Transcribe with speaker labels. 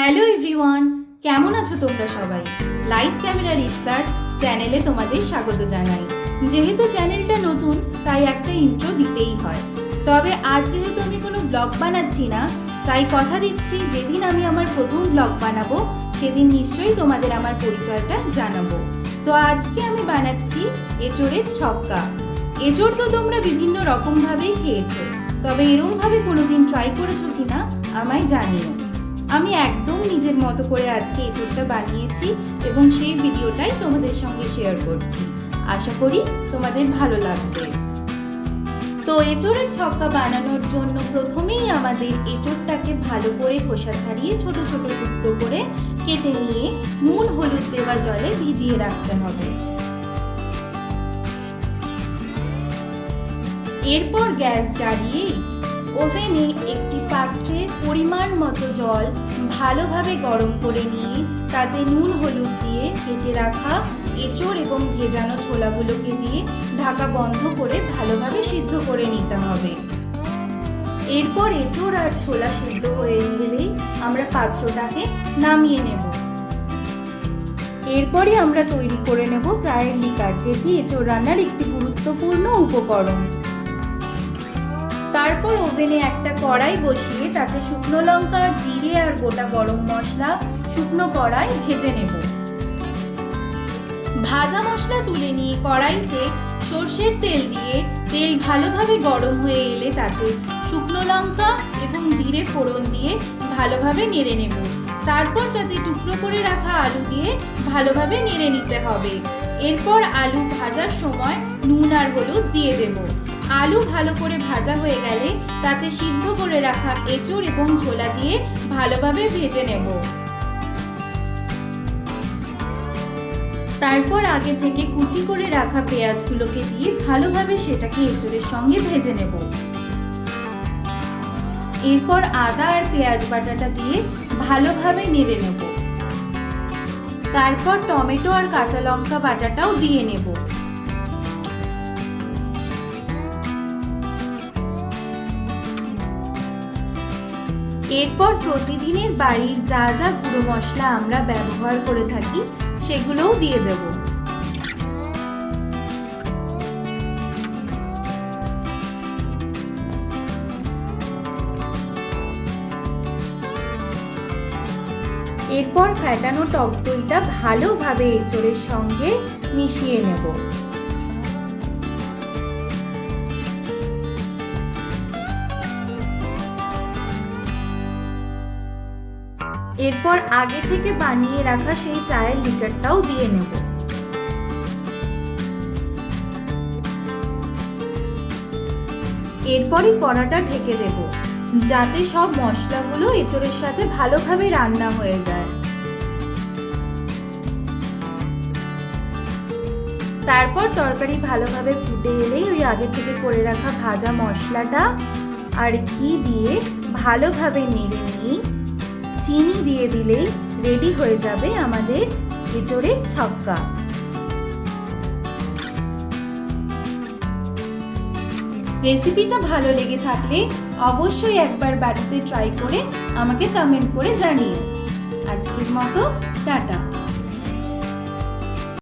Speaker 1: Hello everyone, কেমন আছো তোমরা সবাই? লাইট ক্যামেরা রিশতার চ্যানেলে তোমাদের স্বাগত জানাই। যেহেতু চ্যানেলটা নতুন তাই একটা ইন্ট্রো দিতেই হয়। তবে আজ যেহেতু আমি কোনো ব্লগ বানাচ্ছি না, তাই কথা দিচ্ছি যেদিন আমি আমার প্রথম ব্লগ বানাবো সেদিন নিশ্চয়ই তোমাদের আমার পরিচয়টা জানাবো। তো আজকে আমি বানাচ্ছি এঁচোড়ের ছক্কা। এঁচোড় তো তোমরা বিভিন্ন রকমভাবেই খেয়েছো, তবে এরকমভাবে কোনোদিন ট্রাই করেছো কিনা আমায় জানিও। আমি একদম নিজের মতো করে আজকে এঁচোড়টা বানিয়েছি এবং সেই ভিডিওটাই তোমাদের সঙ্গে শেয়ার করছি। আশা করি তোমাদের ভালো লাগবে। তো এঁচোড়ের ছক্কা বানানোর জন্য প্রথমেই আমাদের এঁচোড়টাকে ভালো করে খোসা ছাড়িয়ে ছোট ছোট টুকরো করে কেটে নিয়ে নুন হলুদ দেওয়া জলে ভিজিয়ে রাখতে হবে। এরপর গ্যাস জ্বালিয়ে ওভেনে একটি পাত্রে পরিমাণ মতো জল ভালোভাবে গরম করে নিয়ে তাতে নুন হলুদ দিয়ে কেটে রাখা এঁচোড় এবং ভেজানো ছোলাগুলোকে দিয়ে ঢাকা বন্ধ করে ভালোভাবে সিদ্ধ করে নিতে হবে। এরপর এঁচোড় আর ছোলা সিদ্ধ হয়ে গেলেই আমরা পাত্রটাকে নামিয়ে নেব। এরপরে আমরা তৈরি করে নেব চায়ের লিকার, যেটি এঁচোড় রান্নার একটি গুরুত্বপূর্ণ উপকরণ। তারপর ওভেনে একটা কড়াই বসিয়ে তাতে শুকনো লঙ্কা, জিরে আর গোটা গরম মশলা শুকনো কড়াই ভেজে নেব। ভাজা মশলা তুলে নিয়ে কড়াইতে সর্ষের তেল দিয়ে তেল ভালোভাবে গরম হয়ে এলে তাতে শুকনো লঙ্কা এবং জিরে ফোড়ন দিয়ে ভালোভাবে নেড়ে নেব। তারপর তাতে টুকরো করে রাখা আলু দিয়ে ভালোভাবে নেড়ে নিতে হবে। এরপর আলু ভাজার সময় নুন আর হলুদ দিয়ে দেব। আলু ভালো করে ভাজা হয়ে গেলে তাতে সিদ্ধ করে রাখা এঁচোড় এবং ছোলা দিয়ে ভালোভাবে ভেজে নেব। তারপর আগে থেকে কুচি করে রাখা পেঁয়াজগুলোকে দিয়ে ভালোভাবে সেটাকে এঁচোড়ের সঙ্গে ভেজে নেব। এরপর আদা আর পেঁয়াজ বাটাটা দিয়ে ভালোভাবে নেড়ে নেব। তারপর টমেটো আর কাঁচা লঙ্কা বাটাটাও দিয়ে নেব। এরপর প্রতিদিনের বাড়ির যা যা গুঁড়ো মশলা আমরা ব্যবহার করে থাকি সেগুলোও দিয়ে দেব। এরপর ফ্যাটানো টক দইটা ভালোভাবে এঁচোড়ের সঙ্গে মিশিয়ে নেব। এরপর আগে থেকে বানিয়ে রাখা সেই চায়ের লিকারটাও দিয়ে নেব। এরপরই কড়াটা ঢেকে দেব, যাতে সব মশলাগুলো এঁচোড়ের সাথে ভালোভাবে রান্না হয়ে যায়। তারপর তরকারি ভালোভাবে ফুটে এলেই ওই আগে থেকে করে রাখা ভাজা মশলাটা আর ঘি দিয়ে ভালোভাবে নেড়ে নিয়ে চিনি দিয়ে দিলেই রেডি হয়ে যাবে আমাদের এঁচোড়ের ছক্কা। রেসিপিটা ভালো লেগে থাকলে অবশ্যই একবার বাড়িতে ট্রাই করে আমাকে কমেন্ট করে জানিও। আজকের মতো টাটা।